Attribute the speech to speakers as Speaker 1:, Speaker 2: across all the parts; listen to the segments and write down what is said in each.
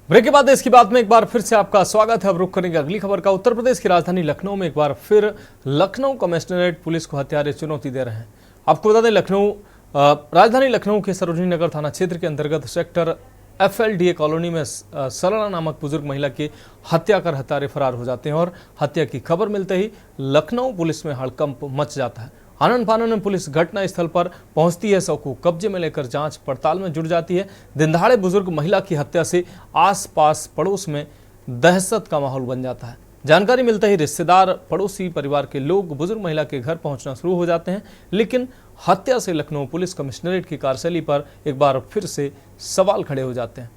Speaker 1: Break के बाद इसकी बात में एक बार फिर से आपका स्वागत है। अब रुख करेंगे अगली खबर का। उत्तर प्रदेश की राजधानी लखनऊ में एक बार फिर लखनऊ कमिश्नरेट पुलिस को हत्यारे चुनौती दे रहे हैं। आपको बता दें, राजधानी लखनऊ के सरोजनी नगर थाना क्षेत्र के अंतर्गत सेक्टर FLDA कॉलोनी में सरला नामक बुजुर्ग महिला की हत्या कर हत्यारे फरार हो जाते हैं और हत्या की खबर मिलते ही लखनऊ पुलिस में हड़कंप मच जाता है। आनन फानन में पुलिस घटना स्थल पर पहुंचती है, शव को कब्जे में लेकर जांच पड़ताल में जुट जाती है। दिनदहाड़े बुजुर्ग महिला की हत्या से आसपास पड़ोस में दहशत का माहौल बन जाता है। जानकारी मिलते ही रिश्तेदार, पड़ोसी, परिवार के लोग बुजुर्ग महिला के घर पहुंचना शुरू हो जाते हैं, लेकिन हत्या से लखनऊ पुलिस कमिश्नरेट की कार्यशैली पर एक बार फिर से सवाल खड़े हो जाते हैं।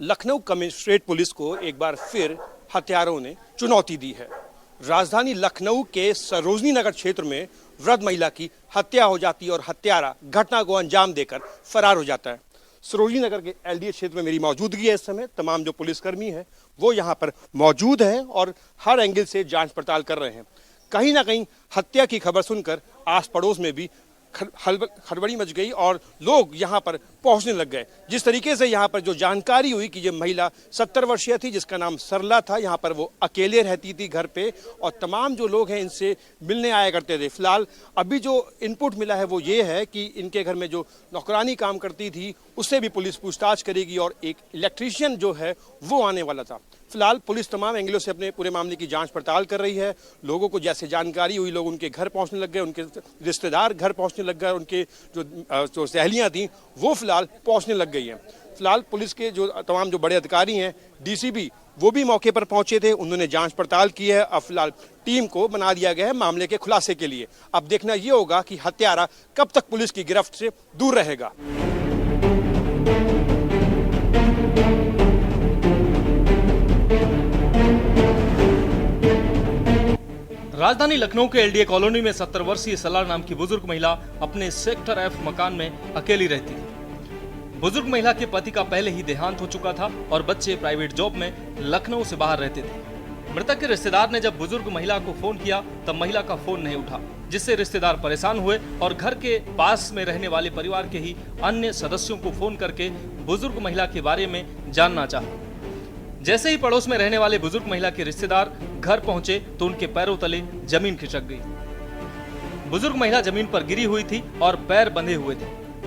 Speaker 2: लखनऊ कमिश्नरेट पुलिस को एक बार फिर हत्यारों ने चुनौती दी है। राजधानी लखनऊ के सरोजनी नगर क्षेत्र में वृद्ध महिला की हत्या हो जाती है और हत्यारा घटना को अंजाम देकर फरार हो जाता है। सरोजनी नगर के LDA क्षेत्र में मेरी मौजूदगी है। इस समय तमाम जो पुलिसकर्मी हैं वो यहाँ पर मौजूद हैं और हर एंगल से जांच पड़ताल कर रहे हैं। कहीं ना कहीं हत्या की खबर सुनकर आस पड़ोस में भी हड़बड़ी मच गई और लोग यहाँ पर पहुँचने लग गए। जिस तरीके से यहाँ पर जो जानकारी हुई कि ये महिला 70 वर्षीय थी जिसका नाम सरला था, यहाँ पर वो अकेले रहती थी घर पे और तमाम जो लोग हैं इनसे मिलने आया करते थे। फिलहाल अभी जो इनपुट मिला है वो ये है कि इनके घर में जो नौकरानी काम करती थी उससे भी पुलिस पूछताछ करेगी और एक इलेक्ट्रीशियन जो है वो आने वाला था। फिलहाल पुलिस तमाम एंगलों से अपने पूरे मामले की जांच पड़ताल कर रही है। लोगों को जैसे जानकारी हुई लोग उनके घर पहुंचने लग गए, उनके रिश्तेदार घर पहुंचने लग गए, उनके जो सहेलियां थी वो फिलहाल पहुंचने लग गई हैं। फिलहाल पुलिस के जो तमाम जो बड़े अधिकारी हैं, DCP, वो भी मौके पर पहुंचे थे, उन्होंने जांच पड़ताल की है। अब फिलहाल टीम को बना दिया गया है मामले के खुलासे के लिए। अब देखना ये होगा कि हत्यारा कब तक पुलिस की गिरफ्त से दूर रहेगा।
Speaker 1: राजधानी लखनऊ के LDA कॉलोनी में 70 वर्षीय सरला नाम की बुजुर्ग महिला अपने सेक्टर F मकान में अकेली रहती थी। बुजुर्ग महिला के पति का पहले ही देहांत हो चुका था और बच्चे प्राइवेट जॉब में लखनऊ से बाहर रहते थे। मृतक के रिश्तेदार ने जब बुजुर्ग महिला को फोन किया तब महिला का फोन नहीं उठा, जिससे रिश्तेदार परेशान हुए और घर के पास में रहने वाले परिवार के ही अन्य सदस्यों को फोन करके बुजुर्ग महिला के बारे में जानना चाहा। जैसे ही पड़ोस में रहने वाले बुजुर्ग महिला के रिश्तेदार घर पहुंचे तो उनके पैरों तले जमीन खिसक गई। बुजुर्ग महिला जमीन पर गिरी हुई थी और पैर बंधे हुए थे,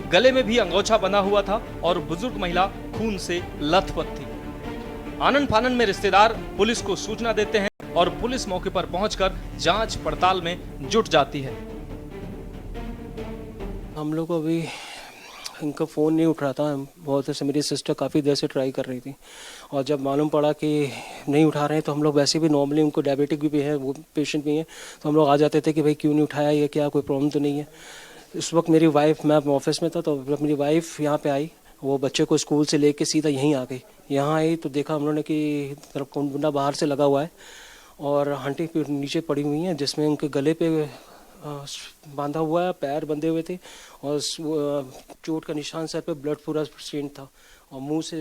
Speaker 1: गले में भी अंगोछा बंधा हुआ था और बुजुर्ग महिला खून से लथपथ थी। आनन फानन में रिश्तेदार पुलिस को सूचना देते हैं और पुलिस मौके पर पहुंचकर जांच पड़ताल में जुट जाती है।
Speaker 3: हम लोग को अभी इनका फ़ोन नहीं उठ रहा था। बहुत ऐसे मेरी सिस्टर काफ़ी देर से ट्राई कर रही थी और जब मालूम पड़ा कि नहीं उठा रहे हैं तो हम लोग वैसे भी नॉर्मली उनको डायबिटिक भी है, वो पेशेंट भी हैं, तो हम लोग आ जाते थे कि भाई क्यों नहीं उठाया, ये क्या कोई प्रॉब्लम तो नहीं है। इस वक्त मेरी वाइफ, मैं ऑफिस में था तो मेरी वाइफ यहाँ पे आई, वो बच्चे को स्कूल से लेके सीधा यहीं आ गई। यहाँ आई तो देखा हम लोगों ने कि तरफ कुंडा बाहर से लगा हुआ है और आंटी नीचे पड़ी हुई हैं जिसमें उनके गले पे बांधा हुआ है, पैर बंधे हुए थे और चोट का निशान सर पे ब्लड पूरा स्टेन था और मुंह से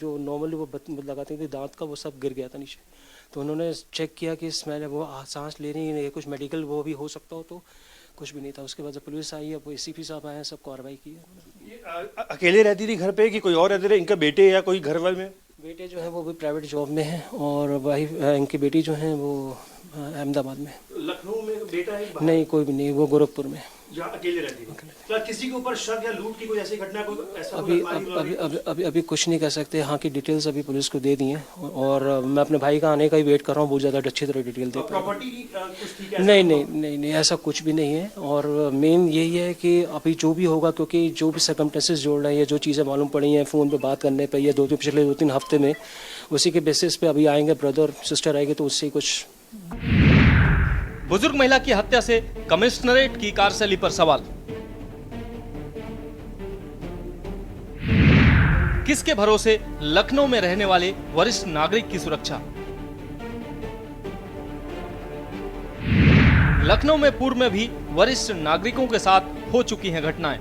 Speaker 3: जो नॉर्मली वो लगाते थे दांत का वो सब गिर गया था नीचे। तो उन्होंने चेक किया कि स्मेल है, वो सांस ले रही है, कुछ मेडिकल वो भी हो सकता हो, तो कुछ भी नहीं था। उसके बाद जब पुलिस आई है, ACP साहब आए हैं, सब कार्रवाई की है।
Speaker 2: अकेले रहती थी घर पे कि कोई और रहते थे? इनका बेटे या कोई घर वाले में?
Speaker 3: बेटे जो है वो भी प्राइवेट जॉब में है और वाइफ, इनकी बेटी जो है वो अहमदाबाद में।
Speaker 2: लखनऊ में बेटा है?
Speaker 3: नहीं, कोई भी नहीं, वो गोरखपुर में।
Speaker 2: जहाँ अकेले रहती है। तो किसी के ऊपर शक या लूट की कोई ऐसी घटना, कोई ऐसा
Speaker 3: अभी कुछ नहीं कह सकते। हाँ की डिटेल्स अभी पुलिस को दे दी हैं और मैं अपने भाई का आने का ही वेट कर रहा हूँ, बहुत ज़्यादा अच्छी तरह डिटेल दे।
Speaker 2: प्रॉपर्टी
Speaker 3: नहीं, ऐसा कुछ भी नहीं है और मेन यही है कि अभी जो भी होगा, क्योंकि जो भी सर्कमस्टेंसेस जोड़ रहे हैं, जो चीज़ें मालूम पड़ी हैं फ़ोन पर बात करने पर या पिछले 2-3 हफ्ते में, उसी के बेसिस पे अभी आएंगे, ब्रदर सिस्टर आएंगे तो उससे कुछ।
Speaker 1: बुजुर्ग महिला की हत्या से कमिश्नरेट की कार्यशैली पर सवाल। किसके भरोसे लखनऊ में रहने वाले वरिष्ठ नागरिक की सुरक्षा? लखनऊ में पूर्व में भी वरिष्ठ नागरिकों के साथ हो चुकी हैं घटनाएं।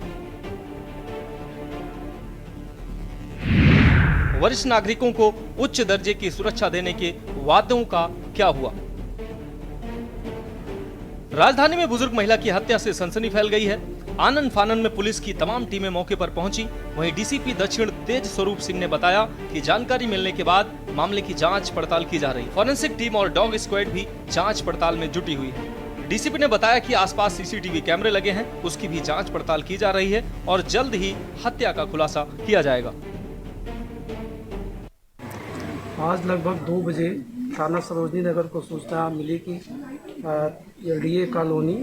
Speaker 1: वरिष्ठ नागरिकों को उच्च दर्जे की सुरक्षा देने के वादों का क्या हुआ? राजधानी में बुजुर्ग महिला की हत्या से सनसनी फैल गई है। आनन फानन में पुलिस की तमाम टीमें मौके पर पहुंची। वहीं डीसीपी दक्षिण तेज स्वरूप सिंह ने बताया कि जानकारी मिलने के बाद मामले की जांच पड़ताल की जा रही है। फॉरेंसिक टीम और डॉग स्क्वाड भी जांच पड़ताल में जुटी हुई है। डीसीपी ने बताया कि आसपास सीसीटीवी कैमरे लगे हैं, उसकी भी जांच पड़ताल की जा रही है और जल्द ही हत्या का खुलासा किया जाएगा।
Speaker 4: आज लगभग 2 बजे थाना सरोजनी नगर को सूचना मिली कि एलडीए कॉलोनी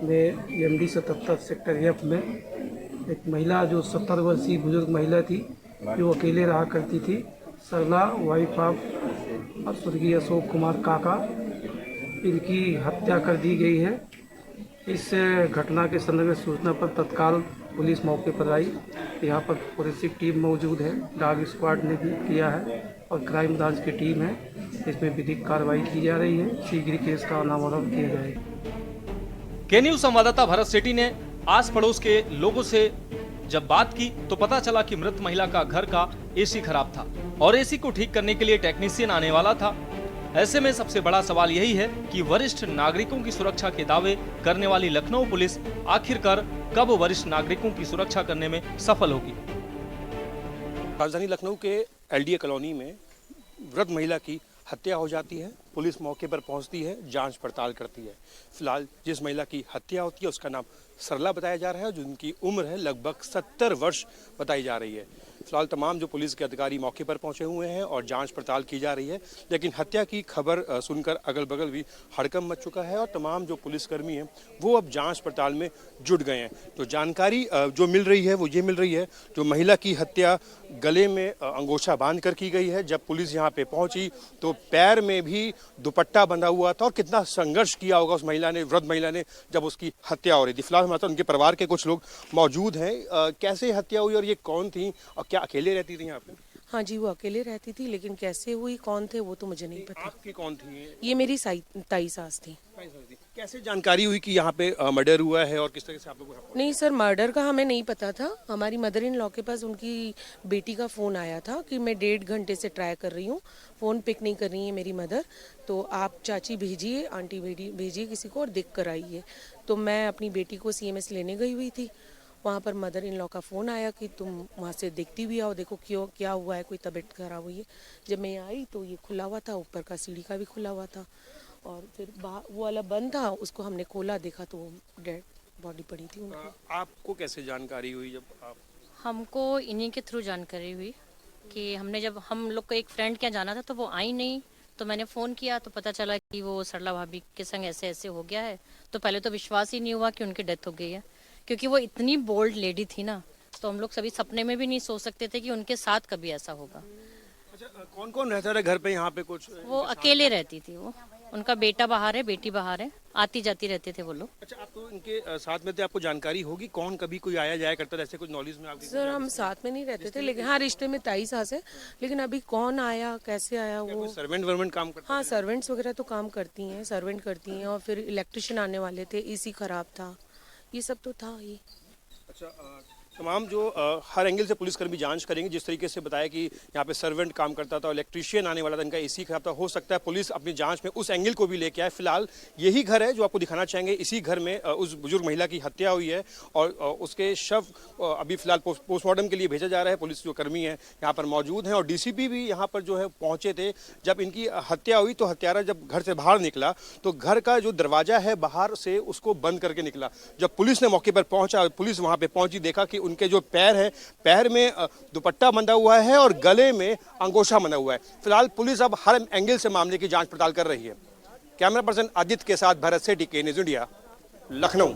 Speaker 4: में एमडी 77 सेक्टर एफ में एक महिला जो 70 वर्षीय बुजुर्ग महिला थी, जो अकेले रहा करती थी, सरला वाइफ ऑफ स्वर्गीय अशोक कुमार काका, इनकी हत्या कर दी गई है। इस घटना के संदर्भ में सूचना पर तत्काल पुलिस मौके पर आई। यहाँ पर फोरेंसिक टीम मौजूद है, डॉग स्क्वाड ने भी किया है और क्राइम ब्रांच की टीम है। इसमें विधिक कार्रवाई की जा रही है। शीघ्र केस का अनावरण किया जाएगा।
Speaker 1: के न्यूज संवाददाता भरत सेठी ने आस पड़ोस के लोगों से जब बात की तो पता चला कि मृत महिला का घर का एसी खराब था और एसी को ठीक करने के लिए टेक्नीशियन आने वाला था। ऐसे में सबसे बड़ा सवाल यही है कि वरिष्ठ नागरिकों की सुरक्षा के दावे करने वाली लखनऊ पुलिस आखिरकार कब वरिष्ठ नागरिकों की सुरक्षा करने में सफल होगी।
Speaker 2: राजधानी लखनऊ के एलडीए कॉलोनी में वृद्ध महिला की हत्या हो जाती है। पुलिस मौके पर पहुंचती है, जांच पड़ताल करती है। फिलहाल जिस महिला की हत्या होती है उसका नाम सरला बताया जा रहा है, जिनकी उम्र है लगभग 70 वर्ष बताई जा रही है। फिलहाल तमाम जो पुलिस के अधिकारी मौके पर पहुंचे हुए हैं और जांच पड़ताल की जा रही है, लेकिन हत्या की खबर सुनकर अगल बगल भी हड़कंप मच चुका है और तमाम जो पुलिसकर्मी हैं वो अब जांच पड़ताल में जुट गए हैं। तो जानकारी जो मिल रही है वो ये मिल रही है, जो महिला की हत्या गले में अंगोछा बांध कर की गई है। जब पुलिस यहाँ पे पहुंची तो पैर में भी दुपट्टा बंधा हुआ था और कितना संघर्ष किया होगा उस महिला ने, वृद्ध महिला ने, जब उसकी हत्या हो रही थी। फिलहाल हमारे उनके परिवार के कुछ लोग मौजूद हैं। कैसे हत्या हुई और ये कौन थी और क्या अकेले रहती थी यहाँ पे?
Speaker 5: हाँ जी, वो अकेले रहती थी, लेकिन कैसे हुई, कौन थे, वो तो मुझे नहीं पता।
Speaker 2: आपकी कौन थी?
Speaker 5: ये मेरी ताई सास थी।
Speaker 2: कैसे जानकारी हुई कि यहाँ पे मर्डर हुआ है और किस तरह से आप लोगों को?
Speaker 5: नहीं सर, मर्डर का हमें नहीं पता था। हमारी मदर इन लॉ के पास उनकी बेटी का फ़ोन आया था कि मैं 1.5 घंटे से ट्राई कर रही हूँ, फ़ोन पिक नहीं कर रही है मेरी मदर, तो आप चाची भेजिए, आंटी भेजिए किसी को और देख कर आइए। तो मैं अपनी बेटी को CMS लेने गई हुई थी। वहाँ पर मदर इन लॉ का फ़ोन आया कि तुम वहाँ से देखती भी आओ, देखो क्यों क्या हुआ है, कोई तबीयत खराब हुई है। जब मैं आई तो ये खुला हुआ था, ऊपर का सीढ़ी का भी खुला हुआ था और फिर वो वाला बंद था, उसको हमने खोला, देखा तो डेड बॉडी पड़ी थी उनकी।
Speaker 2: आपको कैसे जानकारी हुई जब आप?
Speaker 6: हमको इन्हीं के थ्रू जानकारी हुई कि जब हम लोग को एक फ्रेंड के यहाँ जाना था तो वो आई नहीं, तो मैंने फ़ोन किया तो पता चला कि वो सरला भाभी के संग ऐसे ऐसे हो गया है। तो पहले तो विश्वास ही नहीं हुआ कि उनकी डेथ हो गई है, क्योंकि वो इतनी बोल्ड लेडी थी ना, तो हम लोग सभी सपने में भी नहीं सोच सकते थे कि उनके साथ कभी ऐसा होगा।
Speaker 2: अच्छा, कौन कौन रहता था घर पे यहाँ पे? कुछ
Speaker 6: वो अकेले रहती थी, वो उनका बेटा बाहर है, बेटी बाहर है, आती जाती रहते थे वो लोग।
Speaker 2: अच्छा, आपको इनके साथ में थे, आपको जानकारी होगी कौन कभी कोई आया जाया करता था, ऐसे कुछ नॉलेज में आपकी?
Speaker 5: सर हम साथ में नहीं रहते थे, लेकिन हाँ रिश्ते में ताई सास है, लेकिन अभी कौन आया कैसे आया वो।
Speaker 2: सर्वेंट वर्वेंट काम करता?
Speaker 5: हाँ सर्वेंट्स वगैरह तो काम करती हैं, सर्वेंट करती हैं, और फिर इलेक्ट्रिशियन आने वाले थे, AC खराब था, ये सब तो था ही।
Speaker 2: अच्छा, तमाम जो हर एंगल से पुलिसकर्मी जांच करेंगे। जिस तरीके से बताया कि यहाँ पे सर्वेंट काम करता था, इलेक्ट्रिशियन आने वाला था, इनका AC खराब था, हो सकता है पुलिस अपनी जांच में उस एंगल को भी लेके आए। फिलहाल यही घर है जो आपको दिखाना चाहेंगे। इसी घर में उस बुजुर्ग महिला की हत्या हुई है और उसके शव अभी फिलहाल पोस्टमार्टम के लिए भेजा जा रहा है। पुलिस जो कर्मी है यहाँ पर मौजूद हैं और DCP भी यहाँ पर जो है पहुंचे थे। जब इनकी हत्या हुई तो हत्यारा जब घर से बाहर निकला तो घर का जो दरवाजा है बाहर से उसको बंद करके निकला। जब पुलिस ने मौके पर पहुंचा, पुलिस वहां पे पहुंची, देखा कि उनके जो पैर है, पैर में दुपट्टा बंधा हुआ है और गले में अंगोछा बंधा हुआ है। फिलहाल पुलिस अब हर एंगल से मामले की जांच पड़ताल कर रही है। कैमरा पर्सन आदित्य के साथ भरत सेठी, के न्यूज़ इंडिया, लखनऊ।